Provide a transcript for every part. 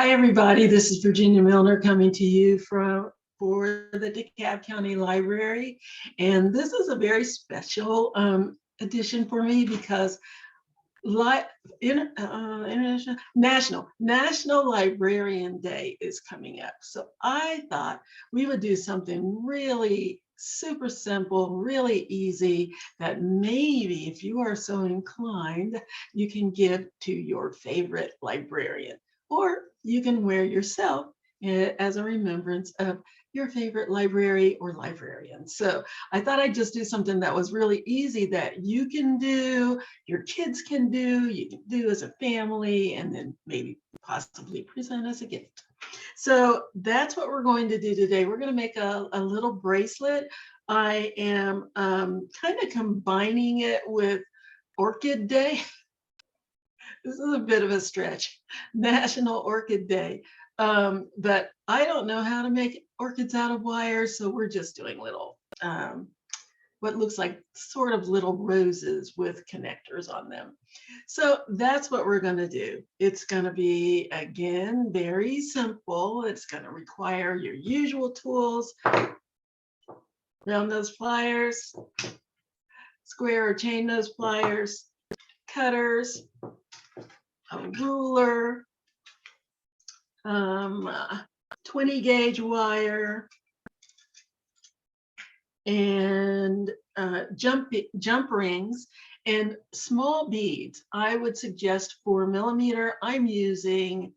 Hi, everybody. This is Virginia Milner coming to you for the DeKalb County Library. And this is a very special edition for me because National Librarian Day is coming up. So I thought we would do something really super simple, really easy, that maybe if you are so inclined, you can give to your favorite librarian, or you can wear yourself as a remembrance of your favorite library or librarian. So I thought I'd just do something that was really easy that you can do, your kids can do, you can do as a family, and then maybe possibly present as a gift. So that's what we're going to do today. We're going to make a little bracelet. I am kind of combining it with Orchid Day. This is a bit of a stretch, National Orchid Day. But I don't know how to make orchids out of wire, so we're just doing little, what looks like sort of little roses with connectors on them. So that's what we're going to do. It's going to be, again, very simple. It's going to require your usual tools, round nose pliers, square or chain nose pliers, cutters, a ruler, 20 gauge wire, and jump rings and small beads. I would suggest 4mm. I'm using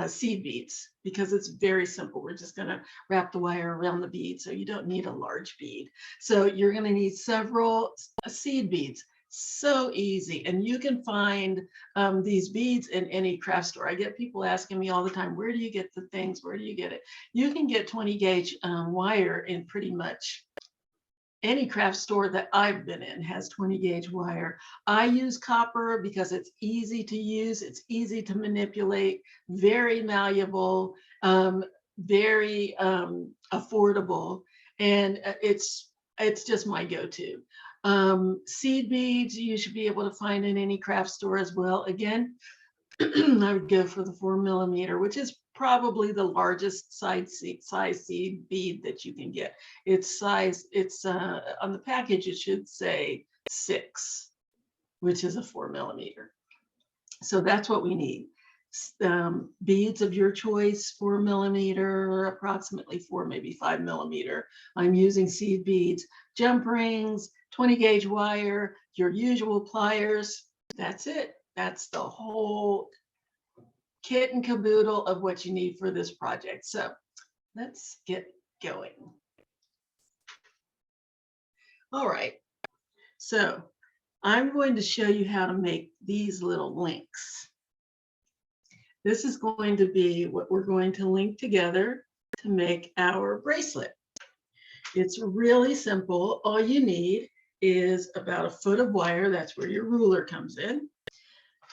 seed beads because it's very simple. We're just going to wrap the wire around the bead, so you don't need a large bead. So you're going to need several seed beads. So easy. And you can find these beads in any craft store. I get people asking me all the time, where do you get the things? Where do you get it? You can get 20 gauge wire in pretty much any craft store that I've been in has 20 gauge wire. I use copper because it's easy to use, it's easy to manipulate, very malleable, very affordable, and it's just my go-to. Seed beads you should be able to find in any craft store as well. Again, I would go for the 4mm, which is probably the largest size seed bead that you can get. It's on the package, it should say 6, which is a 4mm. So that's what we need. Beads of your choice, 4mm, approximately 4, maybe 5mm. I'm using seed beads, jump rings, 20 gauge wire, your usual pliers. That's it. That's the whole kit and caboodle of what you need for this project. So let's get going. All right. So I'm going to show you how to make these little links. This is going to be what we're going to link together to make our bracelet. It's really simple. All you need is about a foot of wire. That's where your ruler comes in.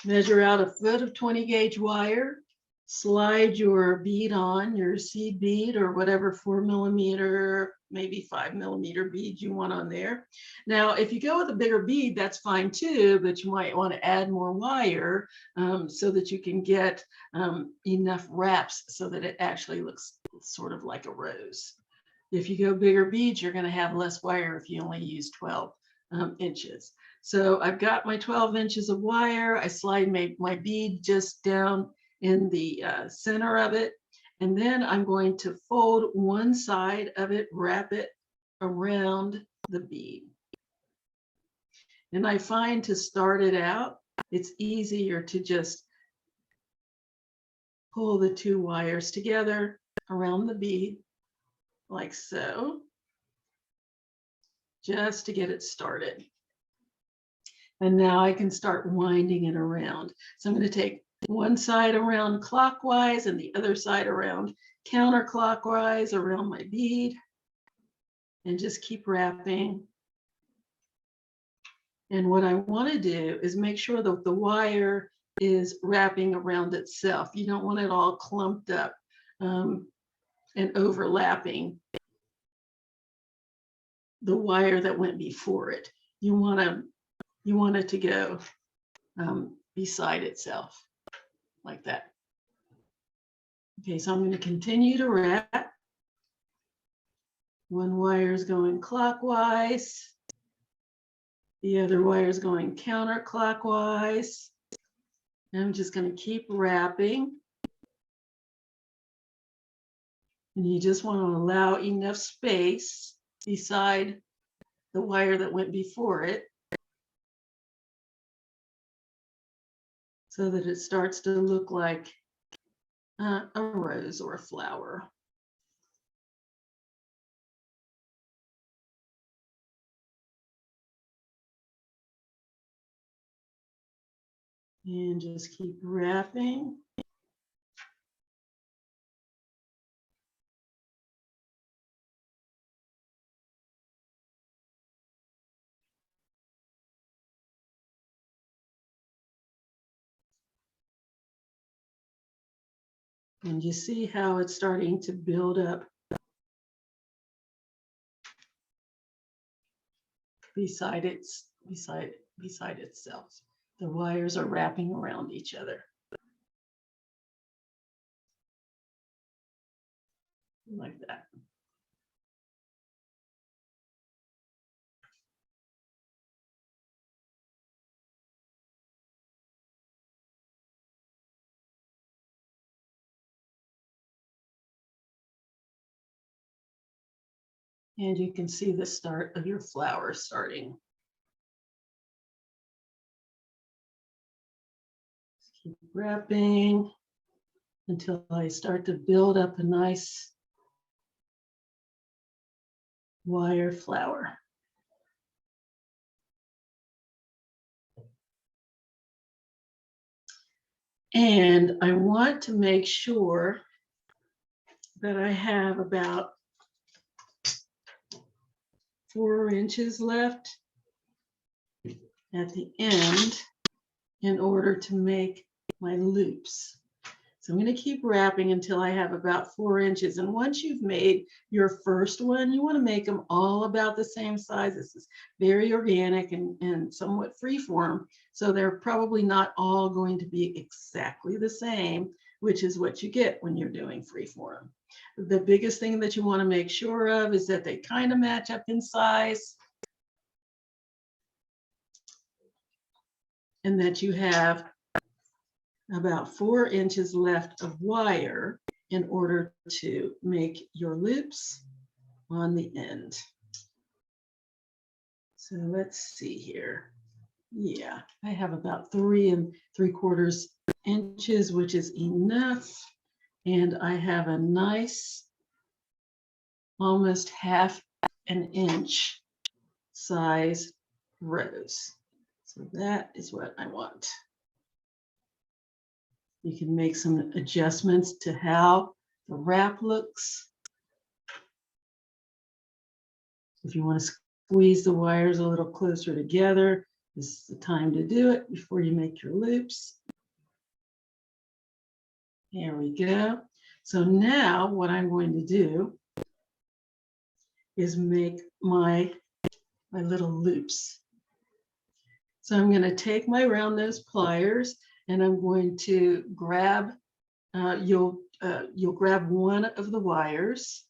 Measure out a foot of 20 gauge wire, slide your bead on, your seed bead or whatever 4mm, maybe 5mm bead you want on there. Now, if you go with a bigger bead, that's fine too, but you might want to add more wire so that you can get enough wraps so that it actually looks sort of like a rose. If you go bigger beads, you're going to have less wire if you only use 12 inches. So I've got my 12 inches of wire. I slide my bead just down in the center of it. And then I'm going to fold one side of it, wrap it around the bead. And I find to start it out, it's easier to just pull the two wires together around the bead like so, just to get it started. And now I can start winding it around. So I'm going to take one side around clockwise and the other side around counterclockwise around my bead, and just keep wrapping. And what I want to do is make sure that the wire is wrapping around itself. You don't want it all clumped up and overlapping the wire that went before it. You want it to go beside itself. like that. Okay, so I'm going to continue to wrap. One wire is going clockwise. The other wire is going counterclockwise. And I'm just going to keep wrapping. And you just want to allow enough space beside the wire that went before it so that it starts to look like a rose or a flower. And just keep wrapping. And you see how it's starting to build up beside itself. The wires are wrapping around each other. Like that. And you can see the start of your flower starting. Just keep wrapping until I start to build up a nice wire flower. And I want to make sure that I have about 4 inches left at the end in order to make my loops. So I'm going to keep wrapping until I have about 4 inches. And once you've made your first one, you want to make them all about the same size. This is very organic and somewhat freeform. So they're probably not all going to be exactly the same, which is what you get when you're doing freeform. The biggest thing that you want to make sure of is that they kind of match up in size and that you have about 4 inches left of wire in order to make your loops on the end. So let's see here. Yeah, I have about 3 3/4 inches, which is enough. And I have a nice, almost 1/2 inch size rose. So that is what I want. You can make some adjustments to how the wrap looks. If you want to squeeze the wires a little closer together, this is the time to do it before you make your loops. There we go. So now what I'm going to do is make my little loops. So I'm going to take my round nose pliers and I'm going to grab, you'll grab one of the wires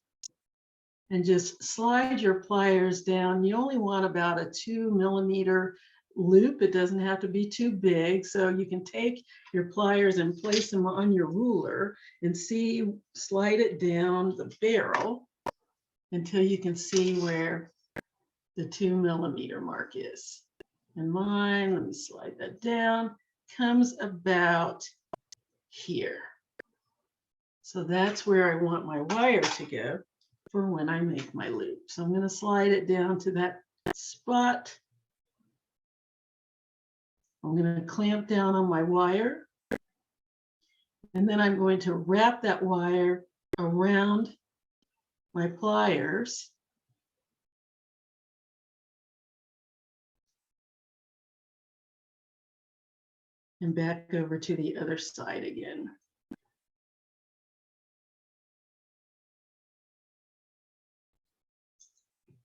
and just slide your pliers down. You only want about a 2 millimeter loop. It doesn't have to be too big. So you can take your pliers and place them on your ruler and slide it down the barrel until you can see where the 2 millimeter mark is. And mine, let me slide that down, comes about here. So that's where I want my wire to go for when I make my loop. So I'm going to slide it down to that spot. I'm going to clamp down on my wire. And then I'm going to wrap that wire around my pliers. And back over to the other side again.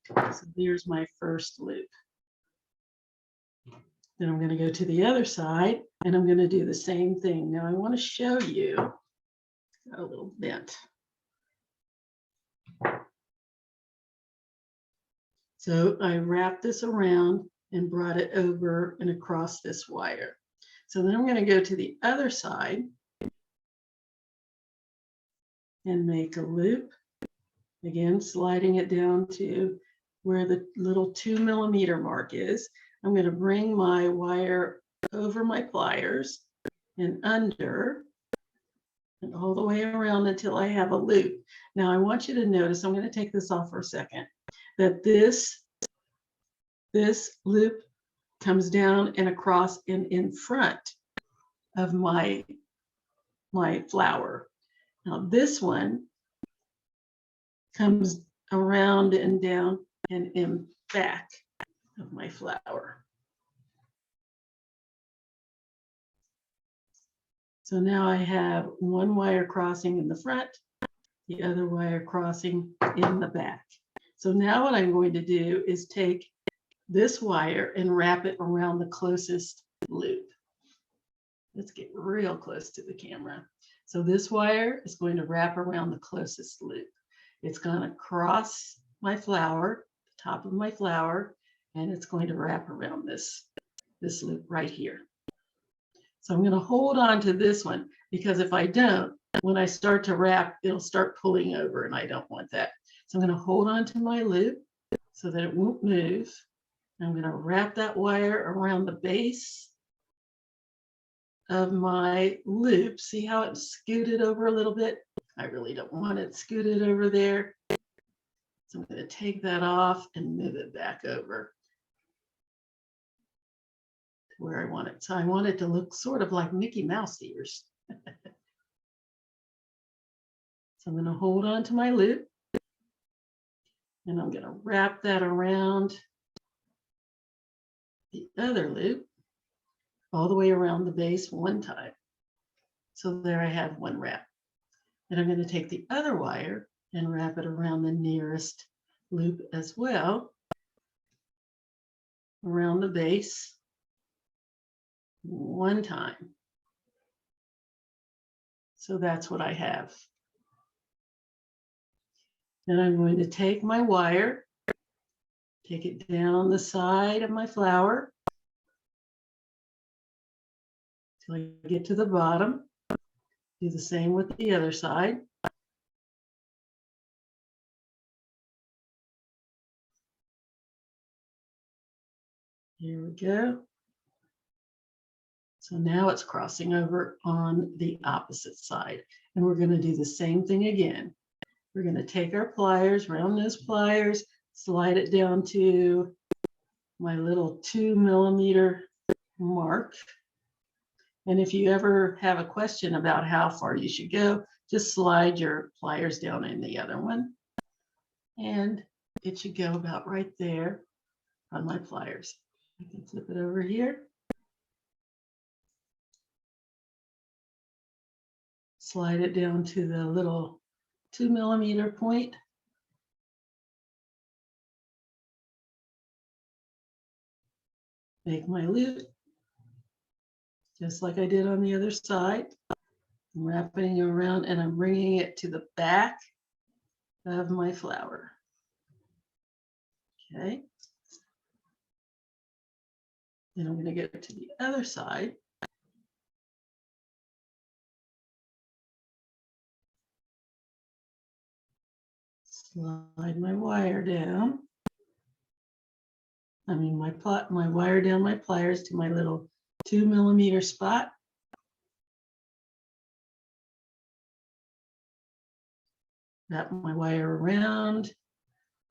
So there's my first loop. Then I'm going to go to the other side and I'm going to do the same thing. Now I want to show you, got a little bent. So I wrapped this around and brought it over and across this wire. So then I'm going to go to the other side and make a loop. Again, sliding it down to where the little 2 millimeter mark is. I'm going to bring my wire over my pliers and under and all the way around until I have a loop. Now I want you to notice, I'm going to take this off for a second, that this loop comes down and across and in front of my flower. Now this one comes around and down and in back of my flower. So now I have one wire crossing in the front, the other wire crossing in the back. So now what I'm going to do is take this wire and wrap it around the closest loop. Let's get real close to the camera. So this wire is going to wrap around the closest loop. It's going to cross my flower, the top of my flower, and it's going to wrap around this loop right here. So I'm going to hold on to this one because if I don't, when I start to wrap, it'll start pulling over and I don't want that. So I'm going to hold on to my loop so that it won't move. I'm going to wrap that wire around the base of my loop. See how it scooted over a little bit? I really don't want it scooted over there. So I'm going to take that off and move it back over to where I want it. So I want it to look sort of like Mickey Mouse ears. So I'm going to hold on to my loop and I'm going to wrap that around the other loop all the way around the base one time. So there I have one wrap. And I'm going to take the other wire and wrap it around the nearest loop as well, around the base one time. So that's what I have. Then I'm going to take my wire, take it down the side of my flower till I get to the bottom. Do the same with the other side. Here we go. So now it's crossing over on the opposite side. And we're going to do the same thing again. We're going to take our pliers, round nose pliers, slide it down to my little 2 millimeter mark. And if you ever have a question about how far you should go, just slide your pliers down in the other one. And it should go about right there on my pliers. I can flip it over here. Slide it down to the little 2 millimeter point. Make my loop, just like I did on the other side. I'm wrapping it around and I'm bringing it to the back of my flower. Okay. Then I'm going to get to the other side. Slide my wire down. I mean my wire down my pliers to my little 2 millimeter spot. Wrap my wire around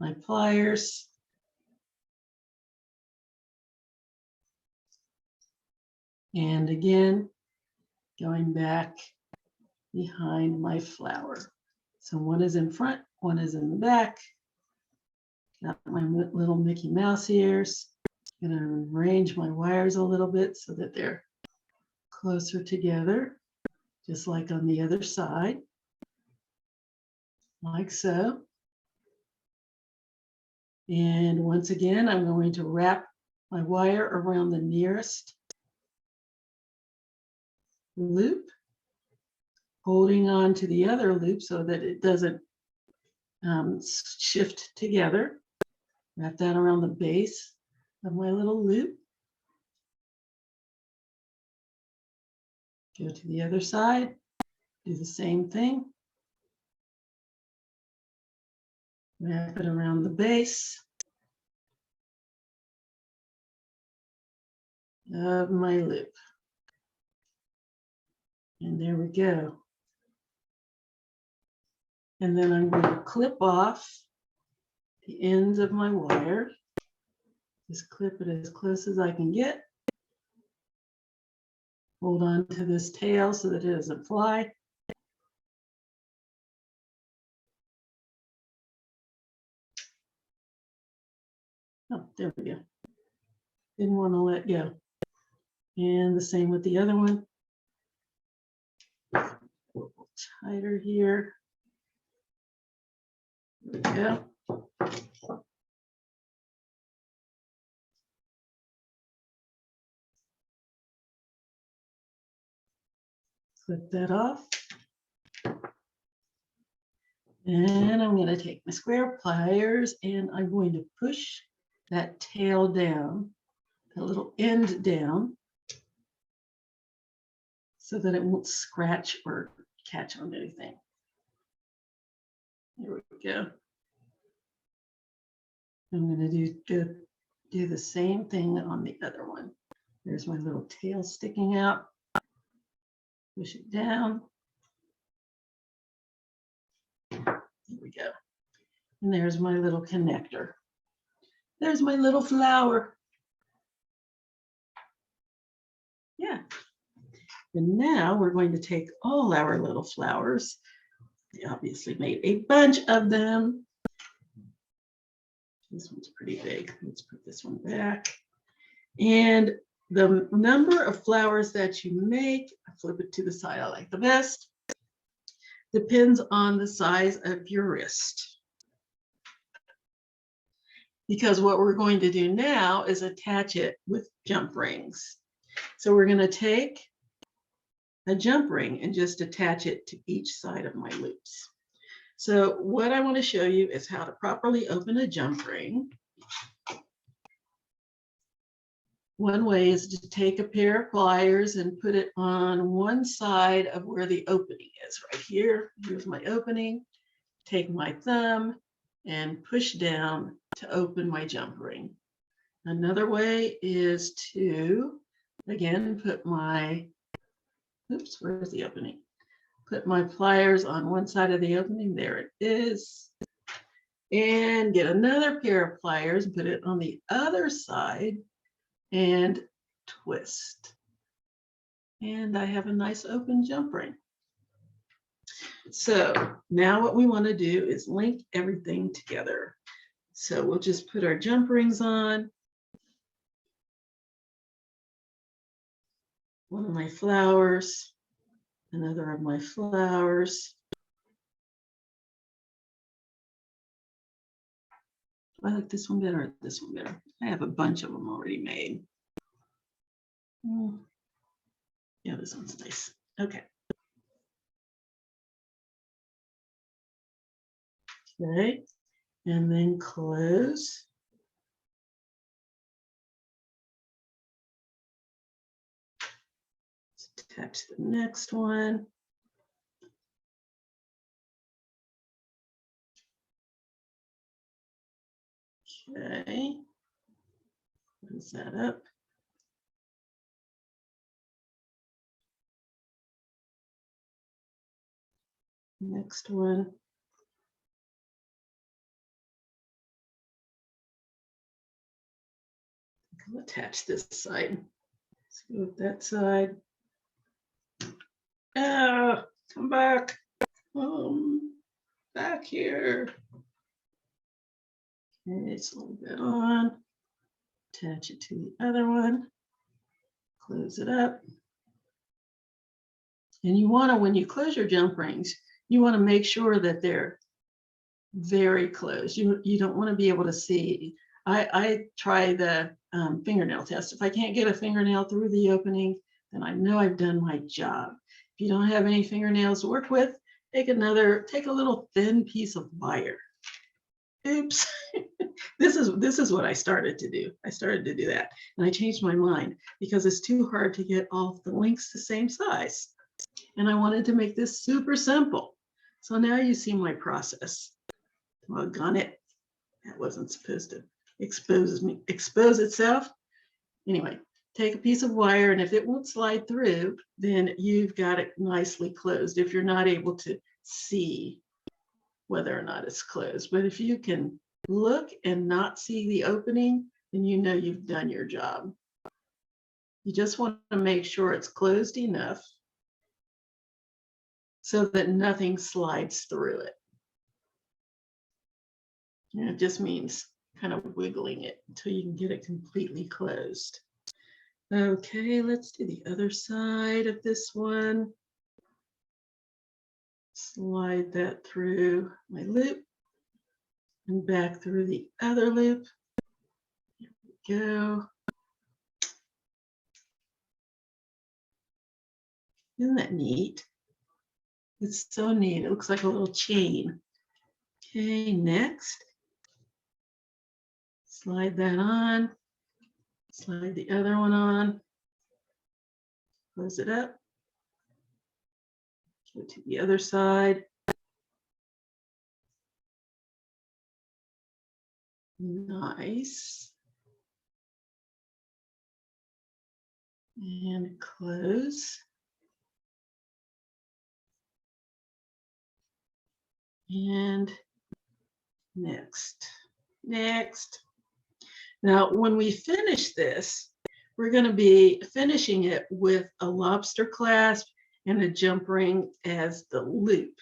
my pliers. And again, going back behind my flower. So one is in front, one is in the back. Got my little Mickey Mouse ears. I'm going to arrange my wires a little bit so that they're closer together, just like on the other side, like so. And once again, I'm going to wrap my wire around the nearest loop, holding on to the other loop so that it doesn't shift together. Wrap that around the base of my little loop. Go to the other side, do the same thing. Wrap it around the base of my loop. And there we go. And then I'm going to clip off the ends of my wire. Just clip it as close as I can get. Hold on to this tail so that it doesn't fly. Oh, there we go. Didn't want to let go. And the same with the other one. A little tighter here. There we go. Clip that off. And I'm going to take my square pliers and I'm going to push that tail down, the little end down, so that it won't scratch or catch on anything. There we go. I'm going to do the same thing on the other one. There's my little tail sticking out. Push it down. There we go. And there's my little connector. There's my little flower. Yeah. And now we're going to take all our little flowers. We obviously made a bunch of them. This one's pretty big. Let's put this one back. And the number of flowers that you make, I flip it to the side I like the best, depends on the size of your wrist. Because what we're going to do now is attach it with jump rings. So we're going to take a jump ring and just attach it to each side of my loops. So what I want to show you is how to properly open a jump ring. One way is to take a pair of pliers and put it on one side of where the opening is, right here. Here's my opening. Take my thumb and push down to open my jump ring. Another way is to, again, put my, oops, where's the opening? Put my pliers on one side of the opening, there it is. And get another pair of pliers and put it on the other side and twist. And I have a nice open jump ring. So now what we want to do is link everything together. So we'll just put our jump rings on. One of my flowers, another of my flowers. I like this one better or this one better. I have a bunch of them already made. Yeah, this one's nice. Okay. Okay, and then close. Let's attach the next one. Okay, close that up. Next one. I'll attach this side. Let's go with that side. Oh, come back. Back here. Okay, it's a little bit on. Attach it to the other one. Close it up. And you want to, when you close your jump rings, you want to make sure that they're very close. You don't want to be able to see. I try the fingernail test. If I can't get a fingernail through the opening, then I know I've done my job. If you don't have any fingernails to work with, take a little thin piece of wire. Oops. This is what I started to do. I started to do that, and I changed my mind because it's too hard to get all the links the same size. And I wanted to make this super simple. So now you see my process. Doggone it. That wasn't supposed to expose itself. Anyway, take a piece of wire, and if it won't slide through, then you've got it nicely closed if you're not able to see whether or not it's closed. But if you can look and not see the opening, then you know you've done your job. You just want to make sure it's closed enough so that nothing slides through it. And it just means kind of wiggling it until you can get it completely closed. Okay, let's do the other side of this one. Slide that through my loop and back through the other loop. Here we go. Isn't that neat? It's so neat. It looks like a little chain. Okay, next. Slide that on. Slide the other one on. Close it up. Go to the other side. Nice. And close. And next. Next. Now, when we finish this, we're going to be finishing it with a lobster clasp and a jump ring as the loop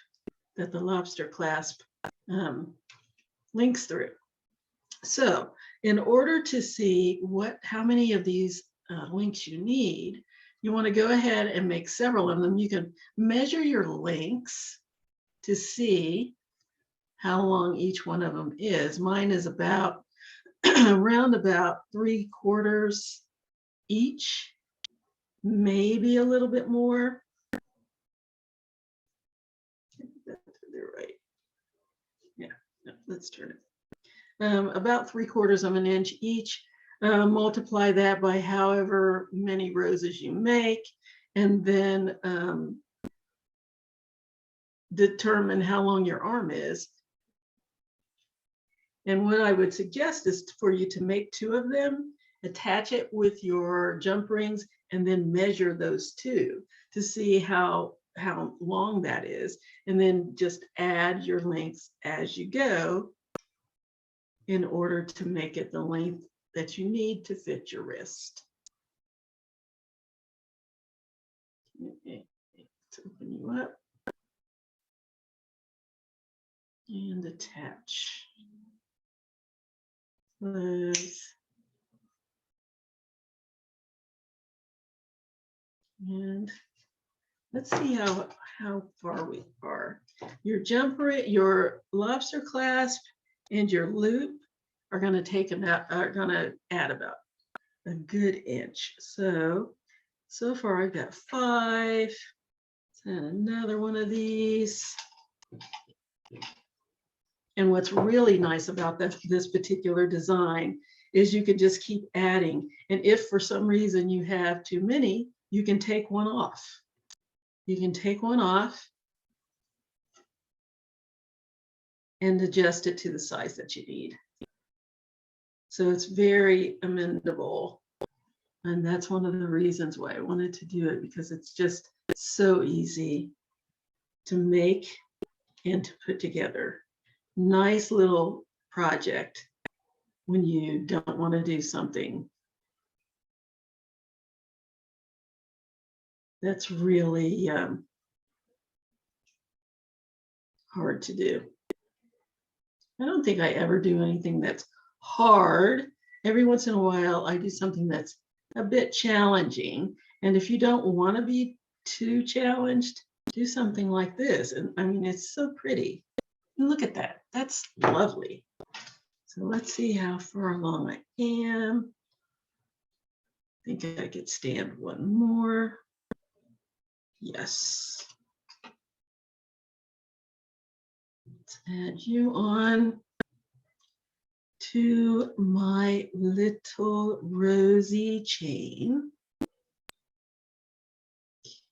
that the lobster clasp links through. So in order to see how many of these links you need, you want to go ahead and make several of them. You can measure your links to see how long each one of them is. Mine is about around about 3/4 each, maybe a little bit more. They're right. Yeah, no, let's turn it. About 3/4 of an inch each. Multiply that by however many roses you make, and then determine how long your arm is. And what I would suggest is for you to make 2 of them, attach it with your jump rings, and then measure those 2 to see how long that is. And then just add your lengths as you go in order to make it the length that you need to fit your wrist. Okay, let's open you up and attach. Close. And let's see how far we are. Your jumper, your lobster clasp, and your loop are going to add about a good inch. So far I've got 5. Let's add another one of these. And what's really nice about this particular design is you can just keep adding. And if for some reason you have too many, you can take one off. You can take one off and adjust it to the size that you need. So it's very amendable. And that's one of the reasons why I wanted to do it, because it's just so easy to make and to put together. Nice little project when you don't want to do something that's really hard to do. I don't think I ever do anything that's hard. Every once in a while, I do something that's a bit challenging. And if you don't want to be too challenged, do something like this. And I mean, it's so pretty. Look at that. That's lovely. So let's see how far along I am. think I could stand one more. Yes. Let's add you on to my little rosy chain.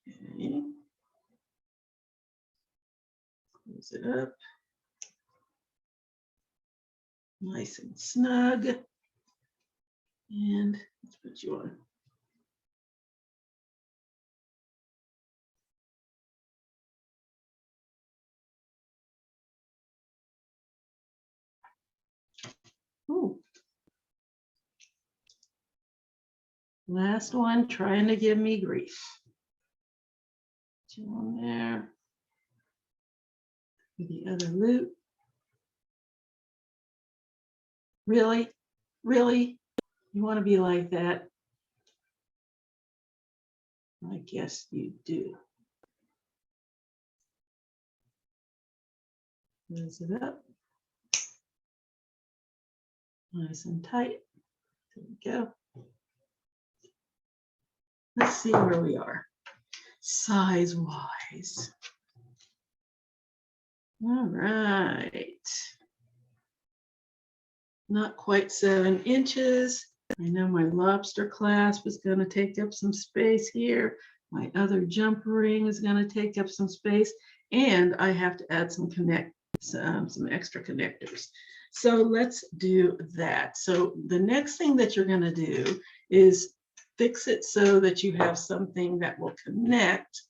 Okay. Close it up. Nice and snug. And let's put you on. Ooh. Last one, trying to give me grief. Put you on there. With the other loop. Really? Really? You want to be like that? I guess you do. Close it up. Nice and tight. There we go. Let's see where we are, size-wise. All right. Not quite 7 inches. I know my lobster clasp is going to take up some space here. My other jump ring is going to take up some space. And I have to add some extra connectors. So let's do that. So the next thing that you're going to do is fix it so that you have something that will connect.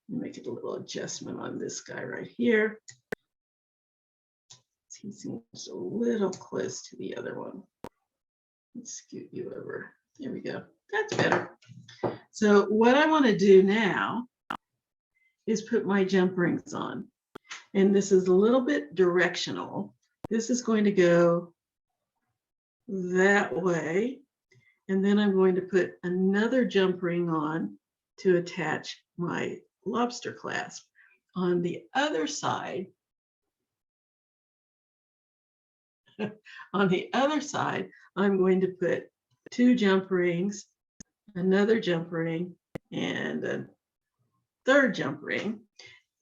Make it a little adjustment on this guy right here. He seems a little close to the other one. Let's scoot you over. There we go. That's better. So what I want to do now is put my jump rings on. And this is a little bit directional. This is going to go that way. And then I'm going to put another jump ring on to attach my lobster clasp. On the other side, I'm going to put 2 jump rings, another jump ring, and a third jump ring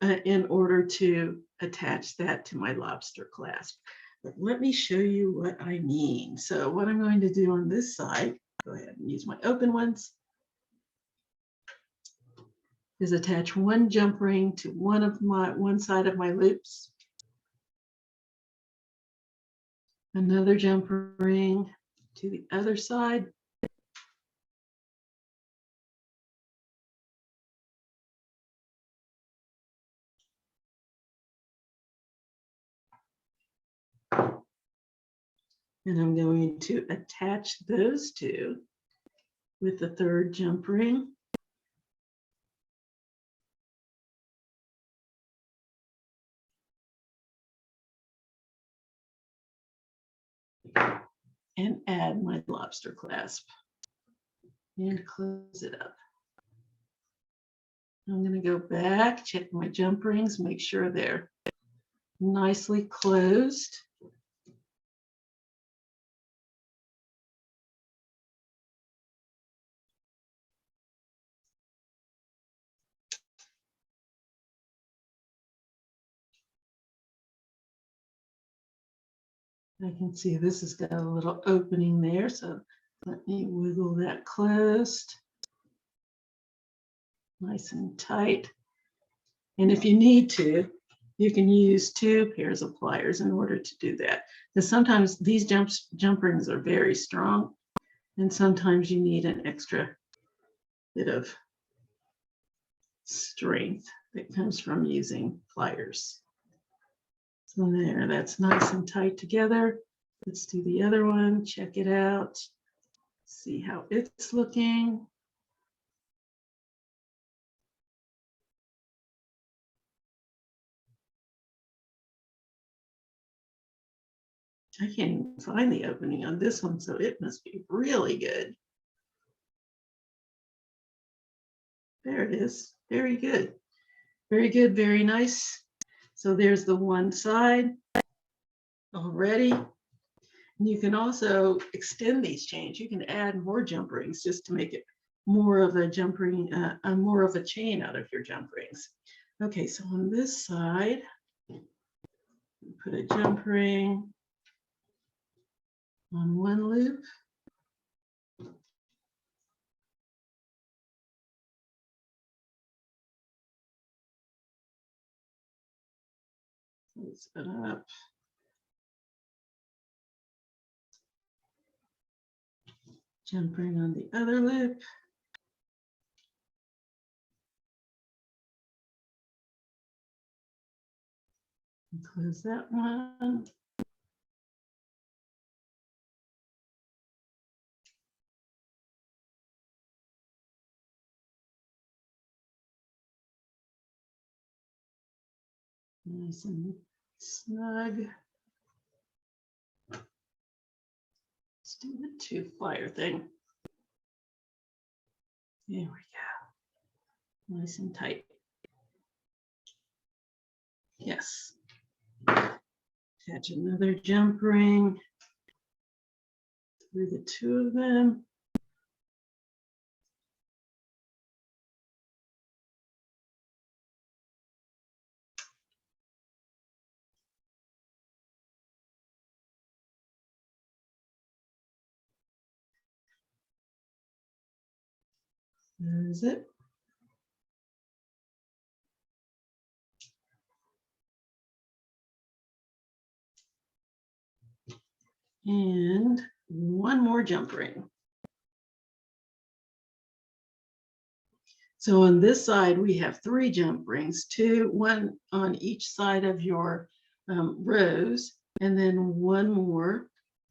in order to attach that to my lobster clasp. But let me show you what I mean. So what I'm going to do on this side, go ahead and use my open ones, is attach 1 jump ring to one side of my loops, another jump ring to the other side, and I'm going to attach those 2 with the third jump ring. And add my lobster clasp and close it up. I'm going to go back, check my jump rings, make sure they're nicely closed. I can see this has got a little opening there, so let me wiggle that closed. Nice and tight. And if you need to, you can use 2 pairs of pliers in order to do that. Because sometimes these jump rings are very strong, and sometimes you need an extra bit of strength that comes from using pliers. So there, that's nice and tight together. Let's do the other one, check it out, see how it's looking. I can't even find the opening on this one, so it must be really good. There it is, very good. Very good, very nice. So there's the one side already. And you can also extend these chains. You can add more jump rings just to make it more of a jump ring, more of a chain out of your jump rings. Okay, so on this side, put a jump ring on one loop. Close it up. Jump ring on the other loop. And close that one. Nice and snug. Let's do the two flyer thing. There we go. Nice and tight. Yes. Attach another jump ring through the two of them. There's it. And one more jump ring. So on this side, we have 3 jump rings, one on each side of your rows, and then one more,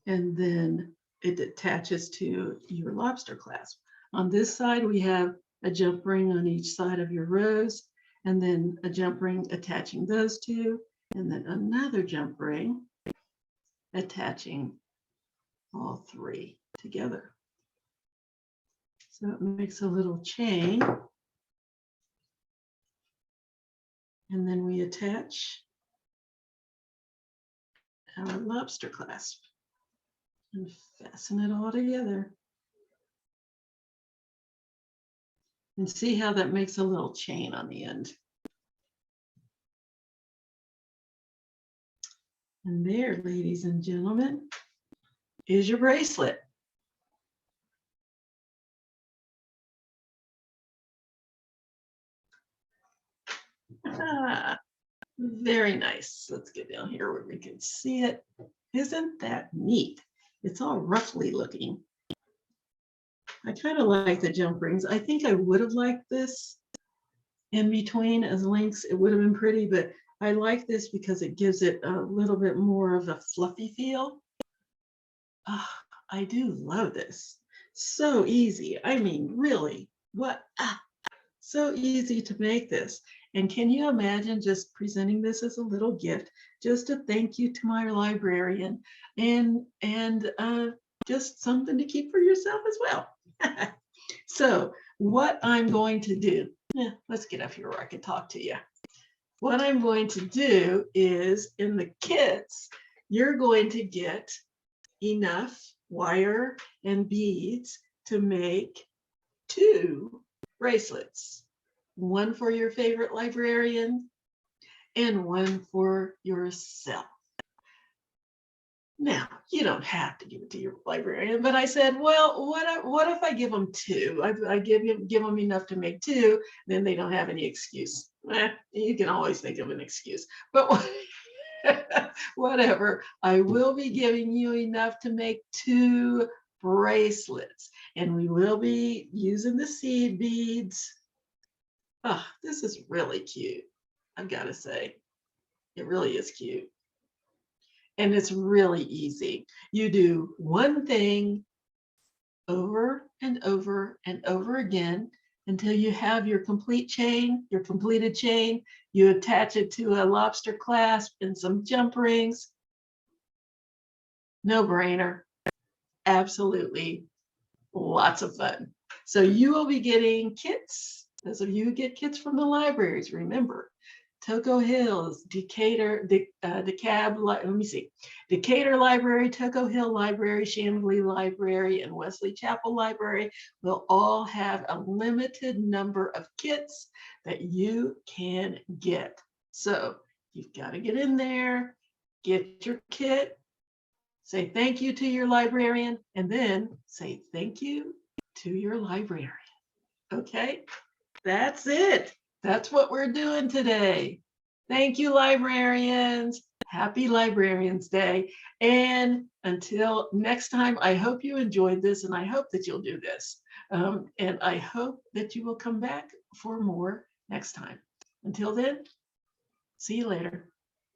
and then it attaches to your lobster clasp. On this side, we have a jump ring on each side of your rows, and then a jump ring attaching those two, and then another jump ring attaching all 3 together. So it makes a little chain. And then we attach our lobster clasp and fasten it all together. And see how that makes a little chain on the end. And there, ladies and gentlemen, is your bracelet. Ah, very nice. Let's get down here where we can see it. Isn't that neat? It's all roughly looking. I kind of like the jump rings. I think I would have liked this in between as links. It would have been pretty, but I like this because it gives it a little bit more of a fluffy feel. Oh, I do love this. So easy. I mean, really, what? So easy to make this. And can you imagine just presenting this as a little gift, just a thank you to my librarian, and just something to keep for yourself as well. So what I'm going to do, let's get up here where I can talk to you. What I'm going to do is in the kits, you're going to get enough wire and beads to make 2 bracelets. One for your favorite librarian and one for yourself. Now, you don't have to give it to your librarian, but I said, well, what if I give them 2? I give them enough to make 2, then they don't have any excuse. You can always think of an excuse, but whatever. I will be giving you enough to make 2 bracelets, and we will be using the seed beads. Oh, this is really cute. I've got to say, it really is cute. And it's really easy. You do one thing over and over and over again until you have your complete chain, your completed chain. You attach it to a lobster clasp and some jump rings. No brainer. Absolutely lots of fun. So you will be getting kits. Those of you who get kits from the libraries, remember, Toco Hills, Decatur, DeKalb, let me see, Decatur Library, Toco Hill Library, Chamblee Library, and Wesley Chapel Library will all have a limited number of kits that you can get. So you've got to get in there, get your kit, say thank you to your librarian, and then say thank you to your librarian. Okay, that's it. That's what we're doing today. Thank you, librarians. Happy Librarians Day. And until next time, I hope you enjoyed this and I hope that you'll do this. And I hope that you will come back for more next time. Until then, see you later.